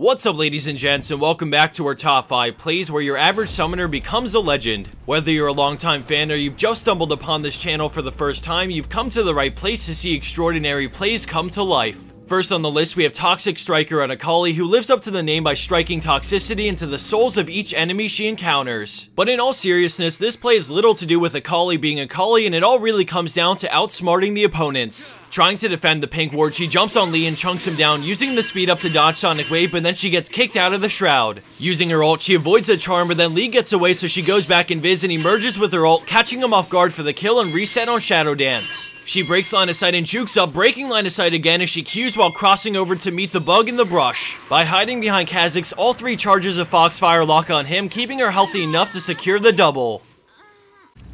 What's up, ladies and gents, and welcome back to our top 5 plays where your average summoner becomes a legend. Whether you're a longtime fan or you've just stumbled upon this channel for the first time, you've come to the right place to see extraordinary plays come to life. First on the list, we have Toxic Striker on Akali, who lives up to the name by striking toxicity into the souls of each enemy she encounters. But in all seriousness, this play has little to do with Akali being Akali, and it all really comes down to outsmarting the opponents. Trying to defend the pink ward, she jumps on Lee and chunks him down, using the speed up to dodge Sonic Wave, but then she gets kicked out of the Shroud. Using her ult, she avoids the charm, but then Lee gets away, so she goes back invis and emerges with her ult, catching him off guard for the kill and reset on Shadow Dance. She breaks line of sight and jukes up, breaking line of sight again as she Qs while crossing over to meet the bug in the brush. By hiding behind Kha'Zix, all 3 charges of Foxfire lock on him, keeping her healthy enough to secure the double.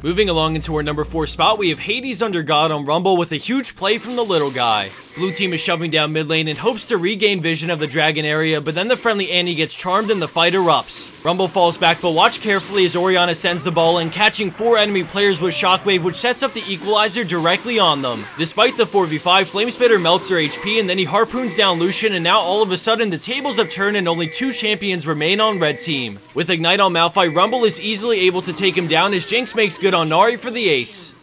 Moving along into our number 4 spot, we have Hades under God on Rumble with a huge play from the little guy. Blue team is shoving down mid lane and hopes to regain vision of the dragon area, but then the friendly Annie gets charmed and the fight erupts. Rumble falls back, but watch carefully as Orianna sends the ball in, catching 4 enemy players with Shockwave, which sets up the equalizer directly on them. Despite the 4v5, Flamespitter melts her HP, and then he harpoons down Lucian, and now all of a sudden the tables have turned and only 2 champions remain on red team. With Ignite on Malphite, Rumble is easily able to take him down as Jinx makes good on Nari for the ace.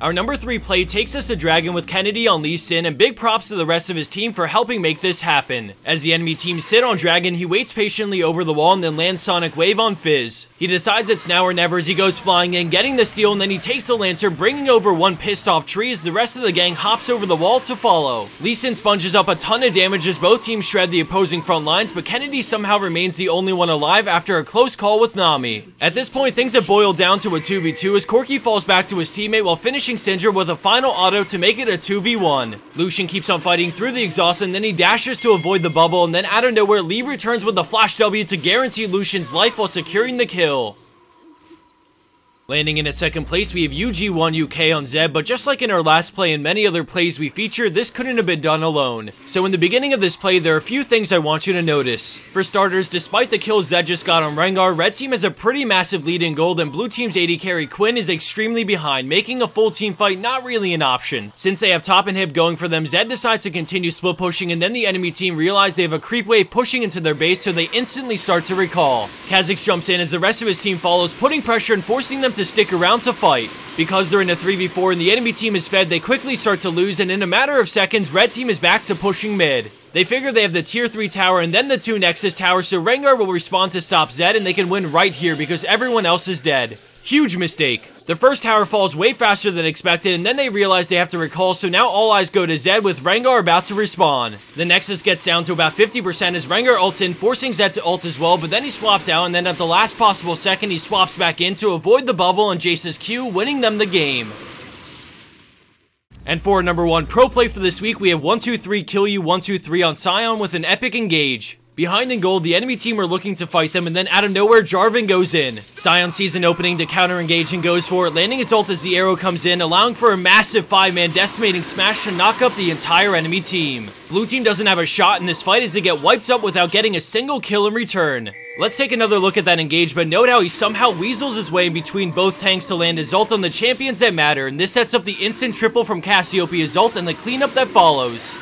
Our number 3 play takes us to Dragon with Kennedy on Lee Sin, and big props to the rest of his team for helping make this happen. As the enemy team sit on Dragon, he waits patiently over the wall and then lands Sonic Wave on Fizz. He decides it's now or never as he goes flying in, getting the steal, and then he takes the lantern, bringing over one pissed off tree as the rest of the gang hops over the wall to follow. Lee Sin sponges up a ton of damage as both teams shred the opposing front lines, but Kennedy somehow remains the only one alive after a close call with Nami. At this point, things have boiled down to a 2v2 as Corki falls back to his teammate while finishing Syndra with a final auto to make it a 2v1. Lucian keeps on fighting through the exhaust, and then he dashes to avoid the bubble, and then out of nowhere, Lee returns with the flash W to guarantee Lucian's life while securing the kill. Landing in at second place, we have UG1 UK on Zed, but just like in our last play and many other plays we feature, this couldn't have been done alone. So in the beginning of this play, there are a few things I want you to notice. For starters, despite the kills Zed just got on Rengar, red team has a pretty massive lead in gold, and blue team's AD carry Quinn is extremely behind, making a full team fight not really an option. Since they have top inhib going for them, Zed decides to continue split pushing, and then the enemy team realize they have a creep wave pushing into their base, so they instantly start to recall. Kha'Zix jumps in as the rest of his team follows, putting pressure and forcing them to stick around to fight. Because they're in a 3v4 and the enemy team is fed, they quickly start to lose, and in a matter of seconds, red team is back to pushing mid. They figure they have the tier 3 tower and then the 2 Nexus towers, so Rengar will respond to stop Zed, and they can win right here because everyone else is dead. Huge mistake. The first tower falls way faster than expected, and then they realize they have to recall, so now all eyes go to Zed with Rengar about to respawn. The Nexus gets down to about 50% as Rengar ults in, forcing Zed to ult as well, but then he swaps out, and then at the last possible second, he swaps back in to avoid the bubble and Jace's Q, winning them the game. And for our number 1 pro play for this week, we have 123 Kill You 123 on Sion with an epic engage. Behind in gold, the enemy team are looking to fight them, and then out of nowhere, Jarvan goes in. Sion sees an opening to counter-engage and goes for it, landing his ult as the arrow comes in, allowing for a massive 5-man decimating smash to knock up the entire enemy team. Blue team doesn't have a shot in this fight as they get wiped up without getting a single kill in return. Let's take another look at that engage, but note how he somehow weasels his way in between both tanks to land his ult on the champions that matter, and this sets up the instant triple from Cassiopeia's ult and the cleanup that follows.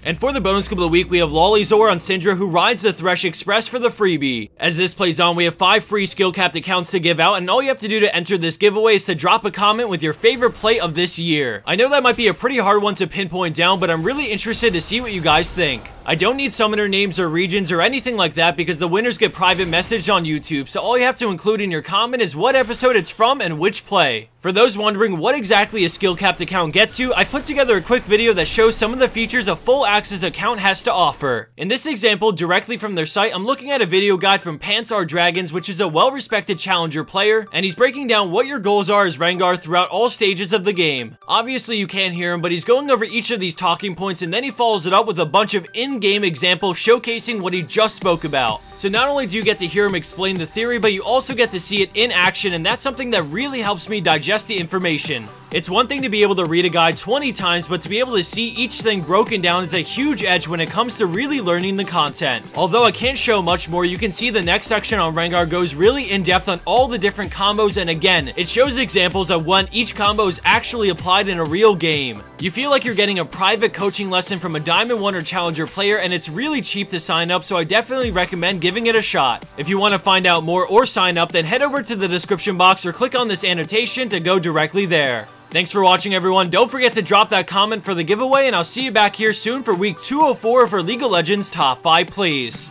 And for the bonus clip of the week, we have Lollyzor on Syndra, who rides the Thresh Express for the freebie. As this plays on, we have 5 free skill capped accounts to give out, and all you have to do to enter this giveaway is to drop a comment with your favorite play of this year. I know that might be a pretty hard one to pinpoint down, but I'm really interested to see what you guys think. I don't need summoner names or regions or anything like that because the winners get private messaged on YouTube, so all you have to include in your comment is what episode it's from and which play. For those wondering what exactly a skill capped account gets you, I put together a quick video that shows some of the features a full access account has to offer. In this example, directly from their site, I'm looking at a video guide from Pants Are Dragons, which is a well-respected challenger player, and he's breaking down what your goals are as Rengar throughout all stages of the game. Obviously you can't hear him, but he's going over each of these talking points, and then he follows it up with a bunch of in-game examples showcasing what he just spoke about. So not only do you get to hear him explain the theory, but you also get to see it in action, and that's something that really helps me digest the information. It's one thing to be able to read a guide 20 times, but to be able to see each thing broken down is a huge edge when it comes to really learning the content. Although I can't show much more, you can see the next section on Rengar goes really in depth on all the different combos, and again, it shows examples of when each combo is actually applied in a real game. You feel like you're getting a private coaching lesson from a Diamond 1 or Challenger player, and it's really cheap to sign up, so I definitely recommend giving it a shot. If you want to find out more or sign up, then head over to the description box or click on this annotation to go directly there. Thanks for watching, everyone. Don't forget to drop that comment for the giveaway, and I'll see you back here soon for week 204 for League of Legends Top 5 Plays.